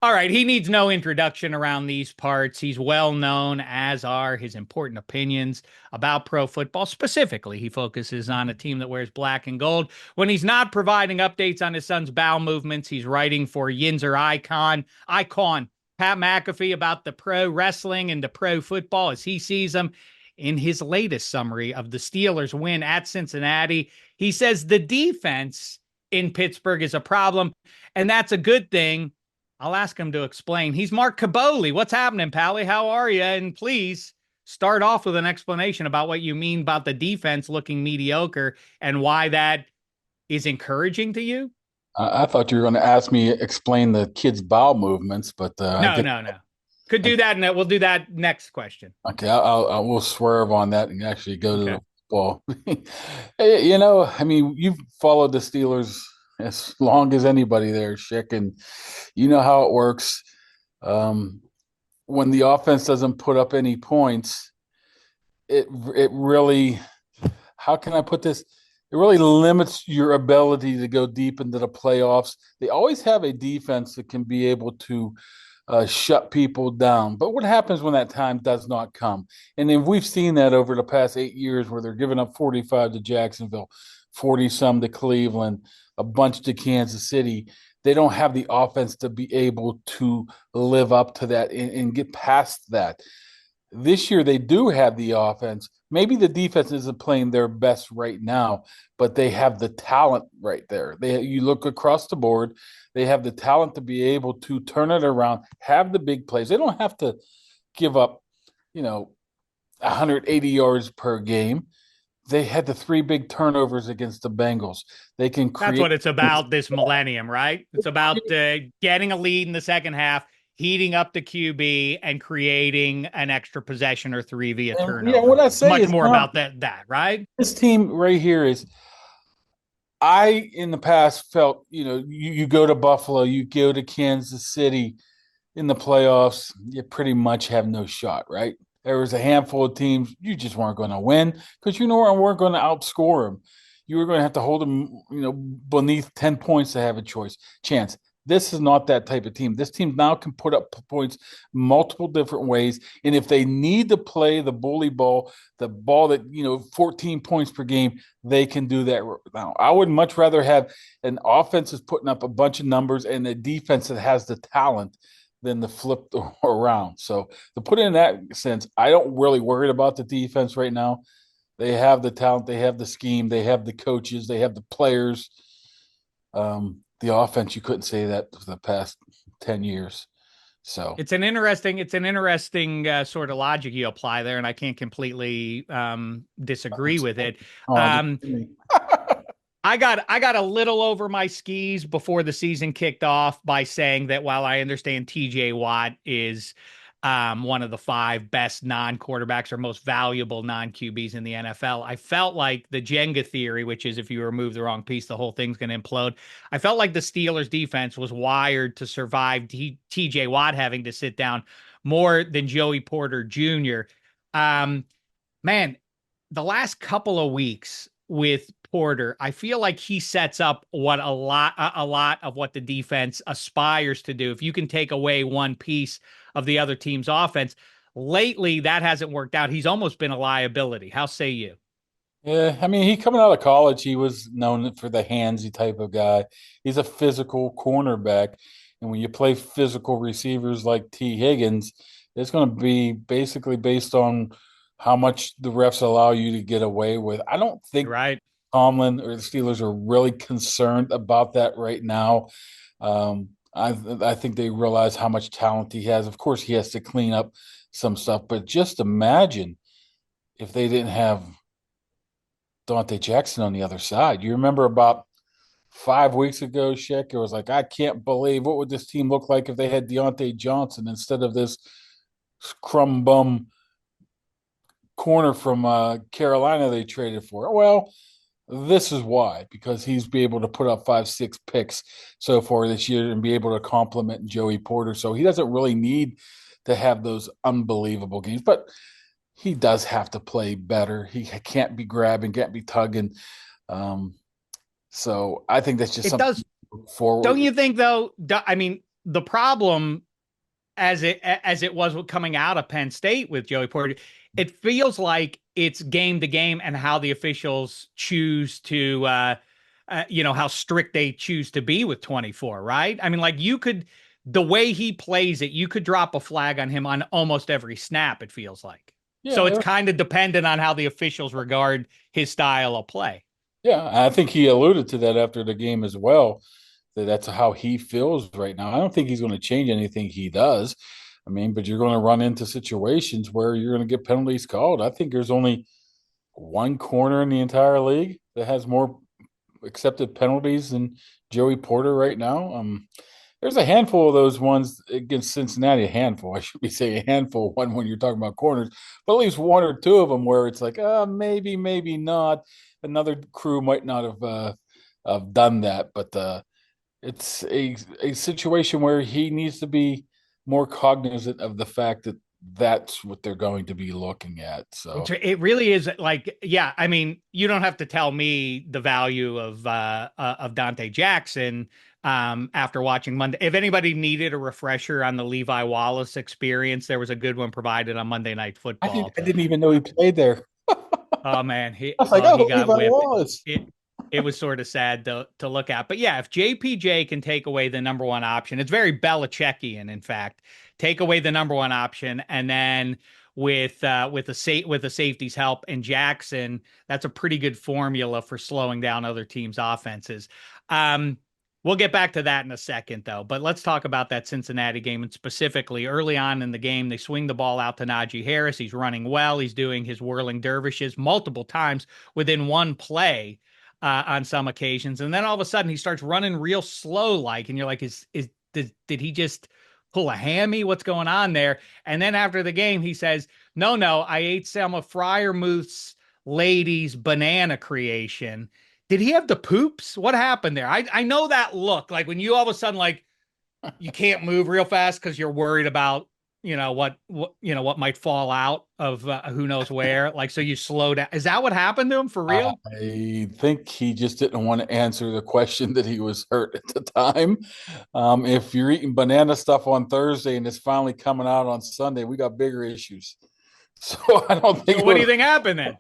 All right, he needs no introduction around these parts. He's well known, as are his important opinions about pro football. Specifically, he focuses on a team that wears black and gold. When he's not providing updates on his son's bowel movements, he's writing for Yinzer icon Pat McAfee about the pro wrestling and the pro football as he sees them. In his latest summary of the Steelers' win at Cincinnati, he says the defense in Pittsburgh is a problem, and that's a good thing. I'll ask him to explain. He's Mark Kaboly. What's happening, Pally? How are you? And please start off with an explanation about what you mean about the defense looking mediocre and why that is encouraging to you. I thought you were going to ask me explain the kids' bowel movements, but I No, guess no, no. Could I, do that, and we'll do that next question. okay. I will swerve on that and actually go to Okay. the football. Hey, I mean, you've followed the Steelers as long as anybody there, Shek, and you know how it works. Um, when the offense doesn't put up any points, it really, how can I put this? It really limits your ability to go deep into the playoffs. They always have a defense that can be able to shut people down. But what happens when that time does not come? And then we've seen that over the past 8 years where they're giving up 45 to Jacksonville, 40 some to Cleveland, a bunch to Kansas City. They don't have the offense to be able to live up to that and get past that. This year, they do have the offense. Maybe the defense isn't playing their best right now, but they have the talent right there. You look across the board, they have the talent to be able to turn it around, have the big plays. They don't have to give up, you know, 180 yards per game. They had the three big turnovers against the Bengals. They can That's create. what it's about this millennium, right? It's about getting a lead in the second half, heating up the QB, and creating an extra possession or three via And, what turnover. I It's say much is more not about that, right? this team right here is I in the past felt, you go to Buffalo, you go to Kansas City in the playoffs, you pretty much have no shot, right? There was a handful of teams you just weren't going to win because you know I weren't going to outscore them. You were going to have to hold them, beneath 10 points to have a chance. This is not that type of team. This team now can put up points multiple different ways. And if they need to play the bully ball, the ball that, 14 points per game, they can do that now. I would much rather have an offense that's putting up a bunch of numbers and a defense that has the talent than the flip around. So to put it in that sense, I don't really worry about the defense right now. They have the talent, they have the scheme, they have the coaches, they have the players. The offense, you couldn't say that for the past 10 years. So, It's an interesting sort of logic you apply there, and I can't completely disagree with it. oh, Um, I got a little over my skis before the season kicked off by saying that while I understand TJ Watt is one of the five best non-quarterbacks or most valuable non-QBs in the NFL, I felt like the Jenga theory, which is if you remove the wrong piece, the whole thing's going to implode. I felt like the Steelers defense was wired to survive TJ Watt having to sit down more than Joey Porter Jr. Um, man, the last couple of weeks with Porter, I feel like he sets up what a lot of what the defense aspires to do. If you can take away one piece of the other team's offense, lately that hasn't worked out. He's almost been a liability. How say you? yeah, I mean, he coming out of college, he was known for the handsy type of guy. He's a physical cornerback. And when you play physical receivers like T. Higgins, it's going to be basically based on how much the refs allow you to get away with. I don't You're think right. Tomlin or the Steelers are really concerned about that right now. I think they realize how much talent he has. Of course, he has to clean up some stuff, but just imagine if they didn't have Diontae Jackson on the other side. You remember about 5 weeks ago, Shek, it was like, I can't believe what would this team look like if they had Deontay Johnson instead of this crumb bum corner from Carolina they traded for. Well, this is why, because he's be able to put up 5, 6 picks so far this year and be able to complement Joey Porter. So he doesn't really need to have those unbelievable games, but he does have to play better. He can't be grabbing, can't be tugging. Um, so I think that's just It something does. to look Don't forward. you think though? I mean, the problem as it was coming out of Penn State with Joey Porter, it feels like it's game to game and how the officials choose to, how strict they choose to be with 24, right? I mean, like the way he plays it, you could drop a flag on him on almost every snap, it feels like. So it's Yeah, kind of dependent on how the officials regard his style of play. yeah. I think he alluded to that after the game as well. That's how he feels right now. I don't think he's going to change anything he does. I mean, but you're going to run into situations where you're going to get penalties called. I think there's only one corner in the entire league that has more accepted penalties than Joey Porter right now. There's a handful of those ones against Cincinnati. A handful, I should be saying a handful. One when you're talking about corners, but at least one or two of them where it's like, maybe, maybe not. Another crew might not have done that, but it's a situation where he needs to be more cognizant of the fact that that's what they're going to be looking at. So It really is like, yeah. I mean, you don't have to tell me the value of Dante Jackson after watching Monday. If anybody needed a refresher on the Levi Wallace experience, there was a good one provided on Monday Night Football. I didn't even know he played there. Oh man, I was like, oh, he got Levi whipped. Wallace. It was sort of sad to look at. But yeah, if JPJ can take away the number one option, it's very Belichickian, in fact. Take away the number one option, and then with the safety's help and Jackson, that's a pretty good formula for slowing down other teams' offenses. We'll get back to that in a second, though. But let's talk about that Cincinnati game, and specifically early on in the game, they swing the ball out to Najee Harris. He's running well. He's doing his whirling dervishes multiple times within one play on some occasions, and then all of a sudden he starts running real slow, like, and you're like, did he just pull a hammy? What's going on there? And then after the game, he says, no, I ate some of Fryermuth's lady's banana creation. Did he have the poops? What happened there? I know that look, like when you all of a sudden, like, you can't move real fast because you're worried about what might fall out of who knows where, like, so you slow down. Is that what happened to him for real? I think he just didn't want to answer the question that he was hurt at the time. If you're eating banana stuff on Thursday and it's finally coming out on Sunday, we got bigger issues. So I don't think. So what do you think happened then?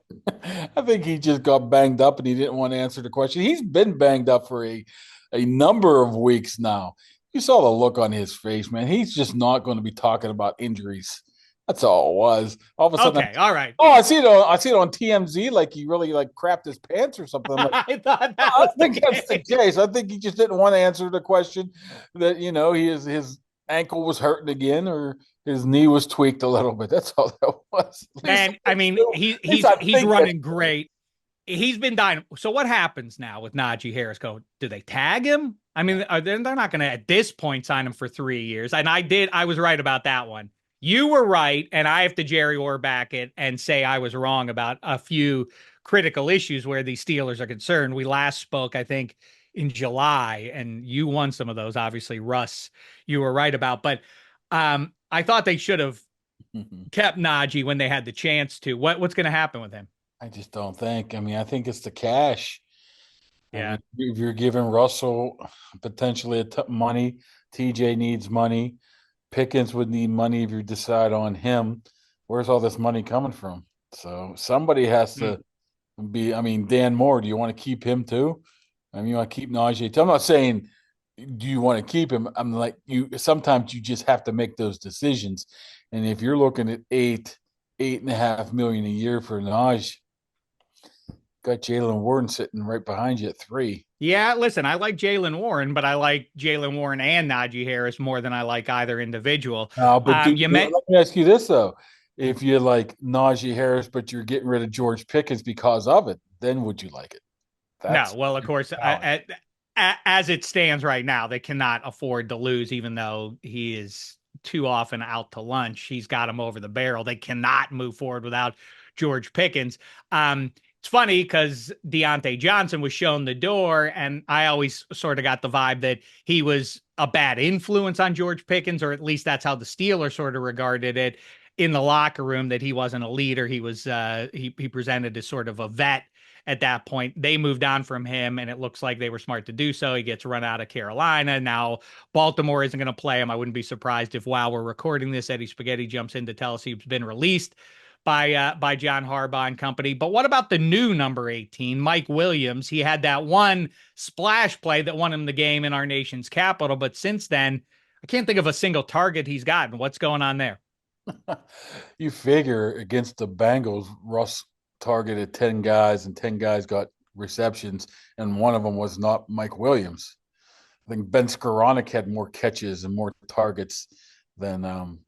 I think he just got banged up and he didn't want to answer the question. He's been banged up for a number of weeks now. You saw the look on his face, man. He's just not going to be talking about injuries. That's all it was. All of a sudden, Okay, all right. oh, I see it on TMZ, like he really like crapped his pants or something. Like, I thought that I was the think that's the case. case. I think he just didn't want to answer the question that his ankle was hurting again or his knee was tweaked a little bit. That's all that was. And I mean, he's running great. He's been dying. So what happens now with Najee Harris? Do they tag him? I mean, they're not going to at this point sign him for 3 years. And I was right about that one. You were right, and I have to Jerry Orbach it and say I was wrong about a few critical issues where the Steelers are concerned. We last spoke, I think, in July, and you won some of those. Obviously, Russ, you were right about. But I thought they should have kept Najee when they had the chance to. What's going to happen with him? I just don't think. I mean, I think it's the cash. I Yeah. mean, if you're giving Russell potentially money, TJ needs money. Pickens would need money if you decide on him. Where's all this money coming from? So somebody has to be. I mean, Dan Moore, do you want to keep him too? I mean, you want to keep Najee? I'm not saying do you want to keep him. I'm like you. Sometimes you just have to make those decisions. And if you're looking at 8.5 million a year for Najee, got Jalen Warren sitting right behind you at 3. Yeah, listen, I like Jalen Warren, but I like Jalen Warren and Najee Harris more than I like either individual. But You let met me ask you this though: if you like Najee Harris, but you're getting rid of George Pickens because of it, then would you like it? No, That's well, of course, as it stands right now, they cannot afford to lose, even though he is too often out to lunch. He's got him over the barrel. They cannot move forward without George Pickens. It's funny because Diontae Johnson was shown the door, and I always sort of got the vibe that he was a bad influence on George Pickens, or at least that's how the Steelers sort of regarded it in the locker room, that he wasn't a leader. He was he presented as sort of a vet at that point. They moved on from him, and it looks like they were smart to do so. He gets run out of Carolina. Now Baltimore isn't going to play him. I wouldn't be surprised if, while we're recording this, Eddie Spaghetti jumps in to tell us he's been released by John Harbaugh and company. But what about the new number 18, Mike Williams? He had that one splash play that won him the game in our nation's capital. But since then, I can't think of a single target he's gotten. What's going on there? You figure against the Bengals, Russ targeted 10 guys and 10 guys got receptions, and one of them was not Mike Williams. I think Ben Skoranek had more catches and more targets than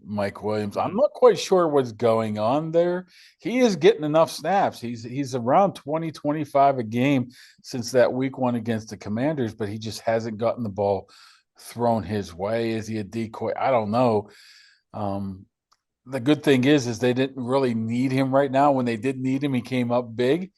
Mike Williams. I'm not quite sure what's going on there. He is getting enough snaps. He's around 20, 25 a game since that week one against the Commanders, but he just hasn't gotten the ball thrown his way. Is he a decoy? I don't know. The good thing is they didn't really need him right now. When they did need him, he came up big.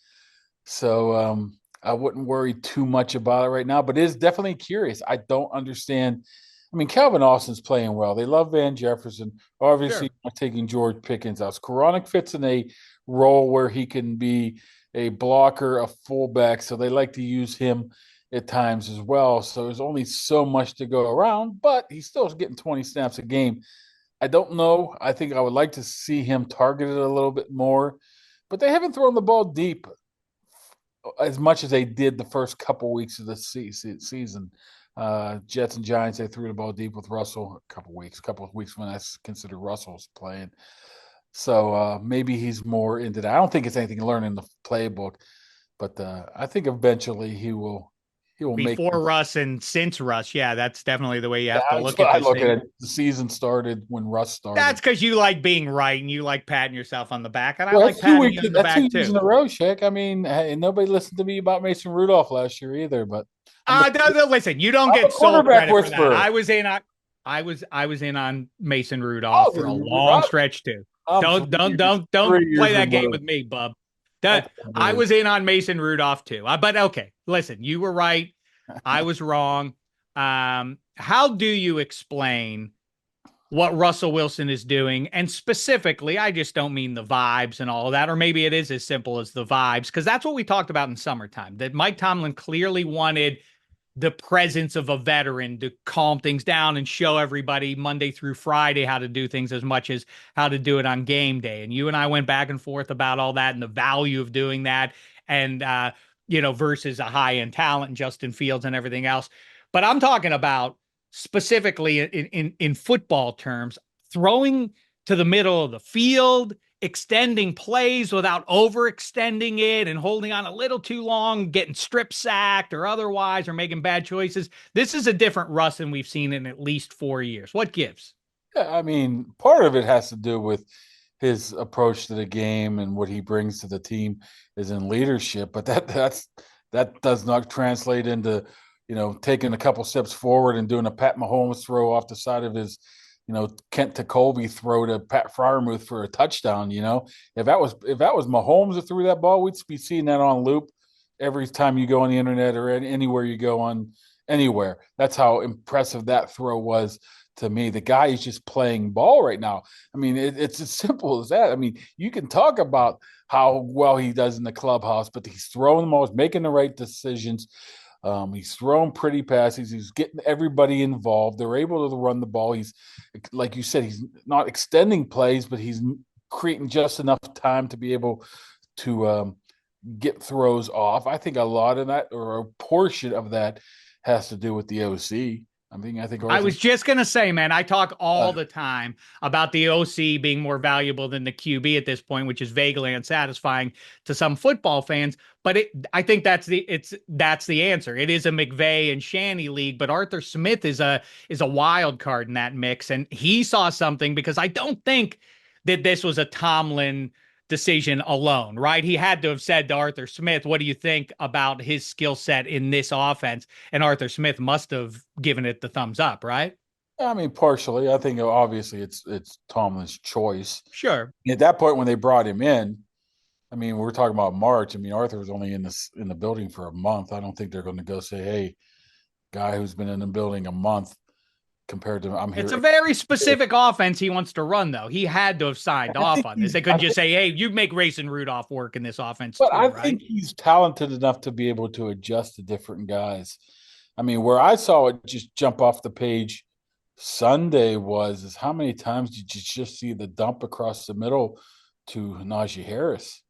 So I wouldn't worry too much about it right now, but it is definitely curious. I don't understand. I mean, Calvin Austin's playing well. They love Van Jefferson. Obviously, Sure. taking George Pickens out. Skoranek fits in a role where he can be a blocker, a fullback, so they like to use him at times as well. So there's only so much to go around, but he's still getting 20 snaps a game. I don't know. I think I would like to see him targeted a little bit more, but they haven't thrown the ball deep as much as they did the first couple weeks of the season. Jets and Giants, they threw the ball deep with Russell a couple of weeks when I consider Russell's playing. So maybe he's more into that. I don't think it's anything to learn in the playbook, but I think eventually he will make Before Russ and since Russ. Yeah, that's definitely the way you have to that's look what at I this look thing. at it. The season started when Russ started. That's because you like being right and you like patting yourself on the back. And I Well, like that's two patting weeks. you on the That's back 2 years too. in a row, Shek. I mean, hey, nobody listened to me about Mason Rudolph last year either. But No, listen, you don't I'm a get sole quarterback credit for that. whisperer. I was in on Mason Rudolph for a long Oh, stretch too. I'm Don't 3 years play that game removed. with me, bub. That's That I unbelievable. was in on Mason Rudolph too. But okay, listen, you were right. I was wrong. How do you explain what Russell Wilson is doing? And specifically, I just don't mean the vibes and all of that, or maybe it is as simple as the vibes, because that's what we talked about in summertime, that Mike Tomlin clearly wanted the presence of a veteran to calm things down and show everybody Monday through Friday how to do things as much as how to do it on game day. And you and I went back and forth about all that and the value of doing that and, versus a high end talent, Justin Fields and everything else. But I'm talking about specifically in football terms, throwing to the middle of the field, extending plays without overextending it and holding on a little too long, getting strip sacked or otherwise, or making bad choices. This is a different Russ than we've seen in at least 4 years. What gives? Yeah, I mean, part of it has to do with his approach to the game and what he brings to the team is in leadership, but that does not translate into taking a couple steps forward and doing a Pat Mahomes throw off the side of his Kent Colby throw to Pat Fryermuth for a touchdown. If that was Mahomes that threw that ball, we'd be seeing that on loop every time you go on the internet or anywhere you go on anywhere. That's how impressive that throw was to me. The guy is just playing ball right now. I mean, it's as simple as that. I mean, you can talk about how well he does in the clubhouse, but he's throwing the most, making the right decisions. He's throwing pretty passes. He's getting everybody involved. They're able to run the ball. He's, like you said, he's not extending plays, but he's creating just enough time to be able to get throws off. I think a lot of that, or a portion of that, has to do with the OC. I think I Arthur. was just going to say, man, I talk all the time about the OC being more valuable than the QB at this point, which is vaguely unsatisfying to some football fans. But I think that's the answer. It is a McVay and Shanny league, but Arthur Smith is a wild card in that mix, and he saw something, because I don't think that this was a Tomlin decision alone, right? He had to have said to Arthur Smith, "What do you think about his skill set in this offense?" And Arthur Smith must have given it the thumbs up, right? I mean, partially. I think obviously it's Tomlin's choice. Sure. At that point, when they brought him in, I mean, we're talking about March. I mean, Arthur was only in the building for a month. I don't think they're going to go say, "Hey, guy who's been in the building a month, compared to I'm It's here. a very specific offense he wants to run, though. He had to have signed off on this. They couldn't just say, hey, you make Racing Rudolph work in this offense But too, I right? think he's talented enough to be able to adjust to different guys. I mean, where I saw it just jump off the page Sunday is how many times did you just see the dump across the middle to Najee Harris?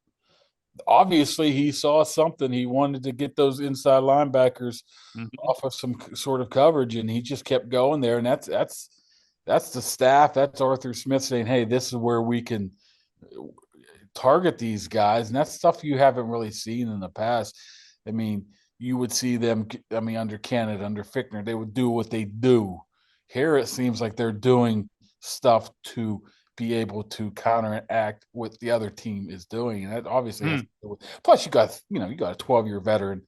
Obviously, he saw something. He wanted to get those inside linebackers Mm-hmm. off of some sort of coverage, and he just kept going there. And that's the staff. That's Arthur Smith saying, "Hey, this is where we can target these guys," and that's stuff you haven't really seen in the past. I mean, you would see them. I mean, under Canada, under Fickner, they would do what they do. Here, it seems like they're doing stuff to be able to counteract what the other team is doing, and that obviously has to do with. Plus, you got a 12-year veteran,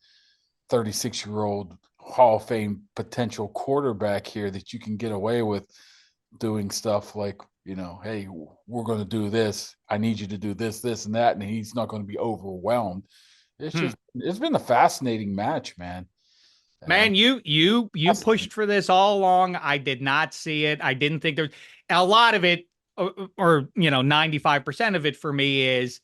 36-year-old Hall of Fame potential quarterback here that you can get away with doing stuff like, hey, we're going to do this. I need you to do this, this, and that, and he's not going to be overwhelmed. It's been a fascinating match, man. Man, you pushed for this all along. I did not see it. I didn't think there's a lot of it, or 95% of it for me is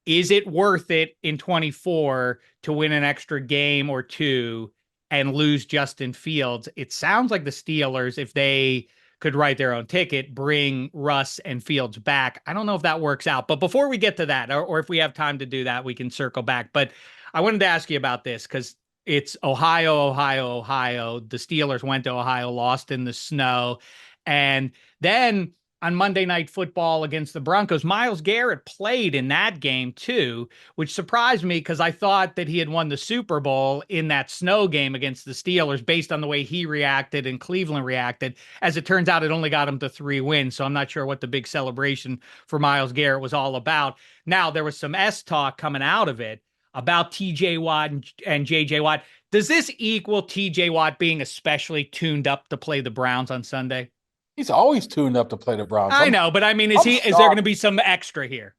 it worth it in 24 to win an extra game or two and lose Justin Fields? It sounds like the Steelers, if they could write their own ticket, bring Russ and Fields back. I don't know if that works out. But before we get to that, or if we have time to do that, we can circle back. But I wanted to ask you about this because it's Ohio, Ohio, Ohio. The Steelers went to Ohio, lost in the snow. And then on Monday Night Football against the Broncos, Myles Garrett played in that game too, which surprised me because I thought that he had won the Super Bowl in that snow game against the Steelers based on the way he reacted and Cleveland reacted. As it turns out, it only got him to 3 wins, so I'm not sure what the big celebration for Myles Garrett was all about. Now, there was some S talk coming out of it about TJ Watt and JJ Watt. Does this equal TJ Watt being especially tuned up to play the Browns on Sunday? He's always tuned up to play the Browns. I know, but I mean, is there going to be some extra here?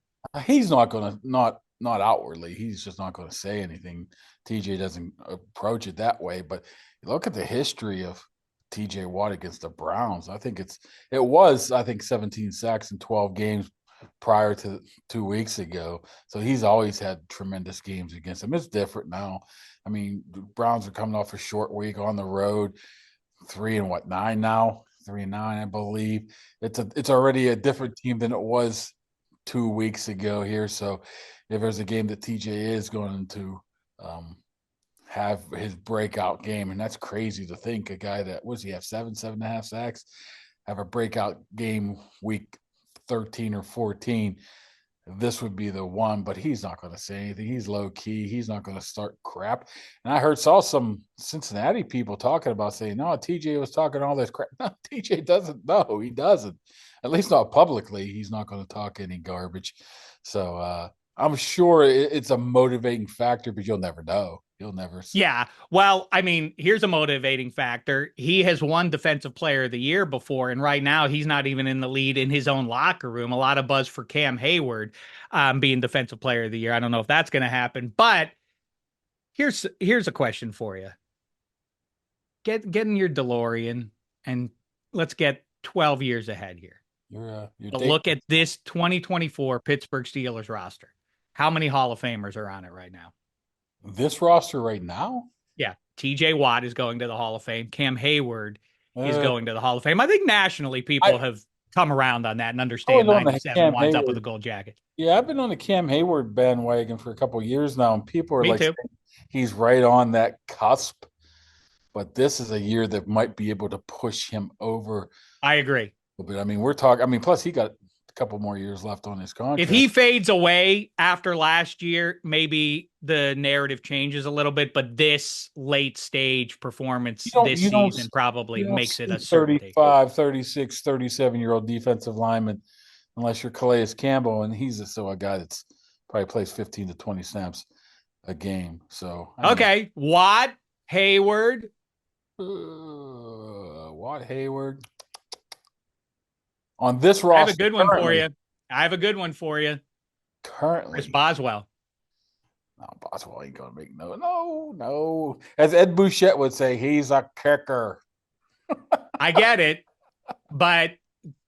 He's not going to not outwardly. He's just not going to say anything. TJ doesn't approach it that way. But look at the history of TJ Watt against the Browns. I think it was 17 sacks in 12 games prior to 2 weeks ago. So he's always had tremendous games against him. It's different now. I mean, the Browns are coming off a short week on the road, 3-9 now. 3-9, I believe. It's already a different team than it was 2 weeks ago here. So if there's a game that TJ is going to have his breakout game, and that's crazy to think, a guy that he have 7.5 sacks, have a breakout game week 13 or 14. This would be the one, but he's not going to say anything. He's low key. He's not going to start crap. And I saw some Cincinnati people talking about saying, no, TJ was talking all this crap. No, TJ doesn't. No, he doesn't. At least not publicly. He's not going to talk any garbage. So I'm sure it's a motivating factor, but you'll never know. You'll never see. Yeah. Well, I mean, here's a motivating factor. He has won Defensive Player of the Year before, and right now he's not even in the lead in his own locker room. A lot of buzz for Cam Hayward being Defensive Player of the Year. I don't know if that's going to happen, but here's a question for you. Get in your DeLorean and let's get 12 years ahead here. Look at this 2024 Pittsburgh Steelers roster. How many Hall of Famers are on it right now? This roster right now? Yeah. TJ Watt is going to the Hall of Fame. Cam Hayward is going to the Hall of Fame. I think nationally people have come around on that and understand 97 winds up with a gold jacket. Yeah, I've been on the Cam Hayward bandwagon for a couple of years now, and people are saying he's right on that cusp. But this is a year that might be able to push him over. I agree. But I mean, we're talking. I mean, plus he got a couple more years left on his contract. If he fades away after last year, maybe the narrative changes a little bit. But this late stage performance this season probably makes it a certainty. 35, 36, 37-year-old defensive lineman, unless you're Calais Campbell, and he's a guy that's probably plays 15 to 20 snaps a game. So okay, Watt, Hayward. Watt, Hayward. On this roster, I have a good one for you. I have a good one for you. Currently, Chris Boswell. No, Boswell ain't gonna make no. As Ed Bouchette would say, he's a kicker. I get it. But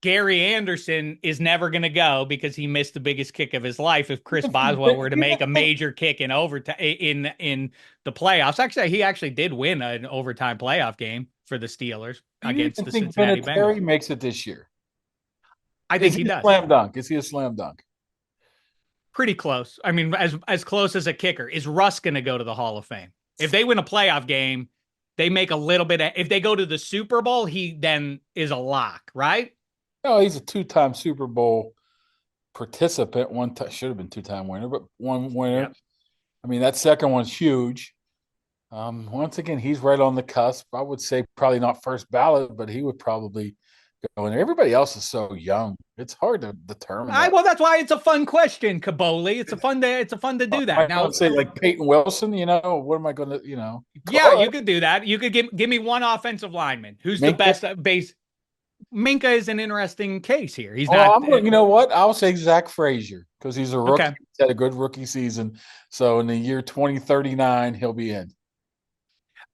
Gary Anderson is never going to go because he missed the biggest kick of his life. If Chris Boswell were to make a major kick in overtime in the playoffs, actually, he actually did win an overtime playoff game for the Steelers Do you against even the think Cincinnati Bengals. Vinatieri makes it this year? I Is think he he a does. slam dunk? Is he a slam dunk? Pretty close. I mean, as close as a kicker. Is Russ going to go to the Hall of Fame? If they win a playoff game, they make a little bit. If they go to the Super Bowl, he then is a lock, right? No, he's a two-time Super Bowl participant. One time should have been two-time winner, but one winner. Yep. I mean, that second one's huge. Once again, he's right on the cusp. I would say probably not first ballot, but he would probably go in there. Everybody else is so young; it's hard to determine that. Well, that's why it's a fun question, Kaboly. It's a fun to do that. I Now, don't say like Peyton Wilson. What am I going to? yeah, you could do that. You could give me one offensive lineman who's the Minka? best base. Minka is an interesting case here. He's Oh, not. you know what? I'll say Zach Frazier because he's a rookie. Okay. He's had a good rookie season. So in the year 2039, he'll be in.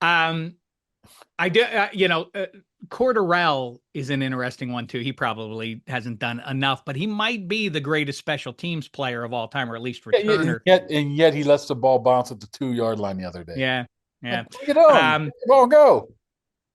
I do. Cordarrelle is an interesting one too. He probably hasn't done enough, but he might be the greatest special teams player of all time, or at least returner. And yet he lets the ball bounce at the 2 yard line the other day. Yeah, yeah. Bring it on. Ball go.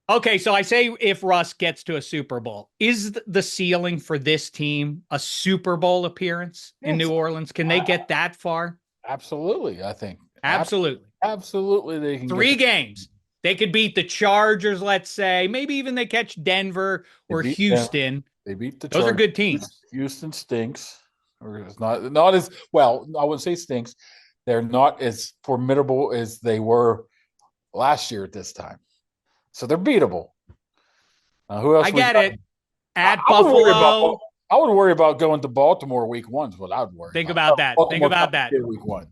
Okay, so I say if Russ gets to a Super Bowl, is the ceiling for this team a Super Bowl appearance in New Orleans? Can they get that far? Absolutely, I think. Absolutely. Absolutely, they can. 3 games. They could beat the Chargers, let's say. Maybe even they catch Denver or Houston. They beat the Those Chargers. are good teams. Houston stinks. Or it's not as well, I wouldn't say stinks. They're not as formidable as they were last year at this time. So they're beatable. Who else? I get it. At Buffalo. I would worry about going to Baltimore week 1 is what I would worry Think about that. Think about that. Week 1.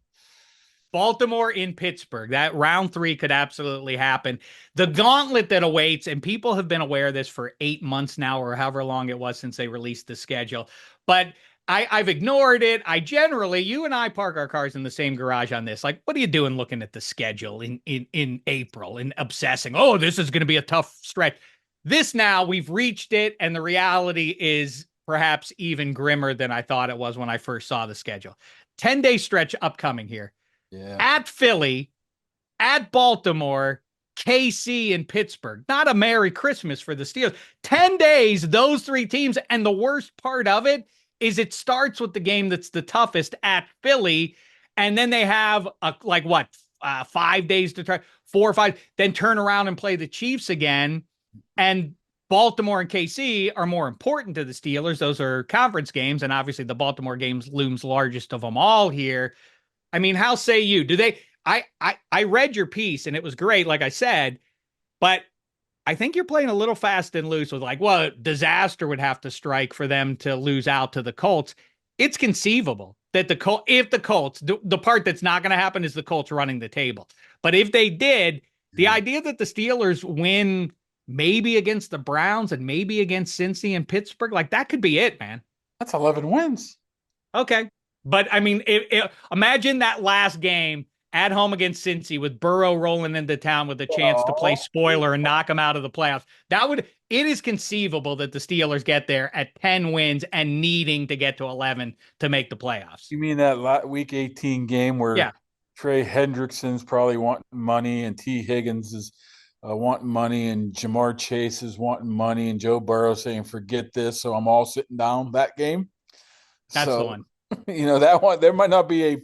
Baltimore in Pittsburgh. That round 3 could absolutely happen. The gauntlet that awaits, and people have been aware of this for 8 months now, or however long it was since they released the schedule. But I've ignored it. You and I park our cars in the same garage on this. Like, what are you doing looking at the schedule in April and obsessing? Oh, this is going to be a tough stretch. This now, we've reached it, and the reality is perhaps even grimmer than I thought it was when I first saw the schedule. 10-day stretch upcoming here. Yeah. At Philly, at Baltimore, KC, and Pittsburgh. Not a Merry Christmas for the Steelers. 10 days, those 3 teams. And the worst part of it is it starts with the game that's the toughest at Philly. And then they have 5 days to try, 4 or 5, then turn around and play the Chiefs again. And Baltimore and KC are more important to the Steelers. Those are conference games. And obviously the Baltimore games looms largest of them all here. I mean, how say you? Do they? I read your piece and it was great, like I said, but I think you're playing a little fast and loose with disaster would have to strike for them to lose out to the Colts. It's conceivable that if the Colts, the part that's not going to happen is the Colts running the table. But if they did, the idea that the Steelers win maybe against the Browns and maybe against Cincy and Pittsburgh, that could be it, man. That's 11 wins. Okay. But, I mean, imagine that last game at home against Cincy with Burrow rolling into town with a chance to play spoiler and knock them out of the playoffs. It is conceivable that the Steelers get there at 10 wins and needing to get to 11 to make the playoffs. You mean that week 18 game where Trey Hendrickson's probably wanting money and T. Higgins is wanting money and Jamar Chase is wanting money and Joe Burrow saying, forget this, so I'm all sitting down that game? That's the one. That one, there might not be a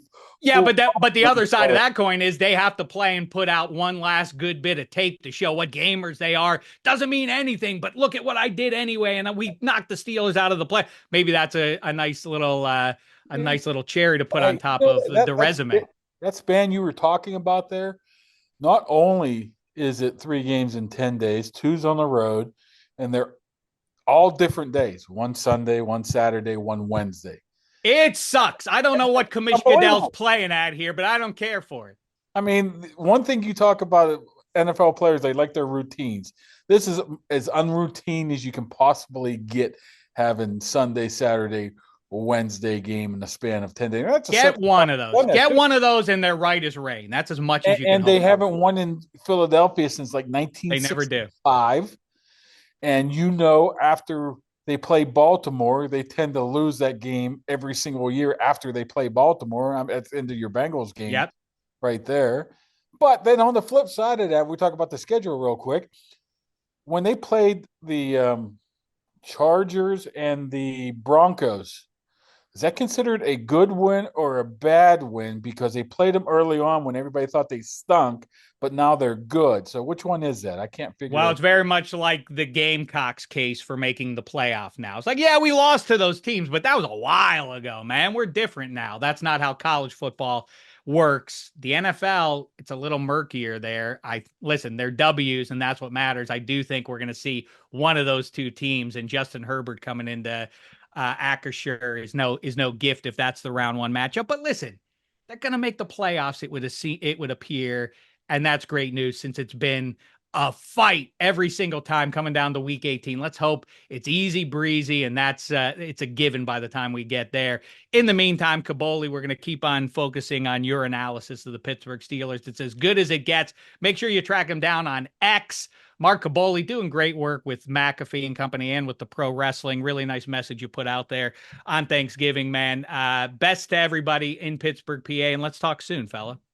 but the other side of that coin is they have to play and put out one last good bit of tape to show what gamers they are. Doesn't mean anything, but look at what I did anyway, and we knocked the Steelers out of the play. Maybe that's a nice little cherry to put on top of the resume. That span you were talking about there, not only is it 3 games in 10 days, 2's on the road, and they're all different days. One Sunday, one Saturday, one Wednesday. It sucks. I don't know what Kamish Goodell's playing at here, but I don't care for it. I mean, one thing you talk about NFL players, they like their routines. This is as unroutine as you can possibly get, having Sunday, Saturday, Wednesday game in the span of 10 days. Get one of those. Get one of those, and they're right as rain. That's as much as you can. And they haven't won in Philadelphia since 1965. They never do. And after they play Baltimore, they tend to lose that game every single year after they play Baltimore. At the end of your Bengals game Yep. right there. But then on the flip side of that, we talk about the schedule real quick. When they played the Chargers and the Broncos, is that considered a good win or a bad win? Because they played them early on when everybody thought they stunk, but now they're good. So which one is that? I can't figure Well, that. it's very much like the Gamecocks case for making the playoff now. It's like, yeah, we lost to those teams, but that was a while ago, man. We're different now. That's not how college football works. The NFL, it's a little murkier there. I listen, they're W's, and that's what matters. I do think we're going to see one of those two teams, and Justin Herbert coming into Acrisure is no gift if that's the round one matchup. But listen, they're going to make the playoffs. It would appear, and that's great news since it's been a fight every single time coming down to week 18. Let's hope it's easy breezy, and that's it's a given by the time we get there. In the meantime, Kaboly, we're going to keep on focusing on your analysis of the Pittsburgh Steelers. It's as good as it gets. Make sure you track him down on X. Mark Kaboly doing great work with McAfee and company and with the pro wrestling. Really nice message you put out there on Thanksgiving, man. Best to everybody in Pittsburgh, PA, and let's talk soon, fella.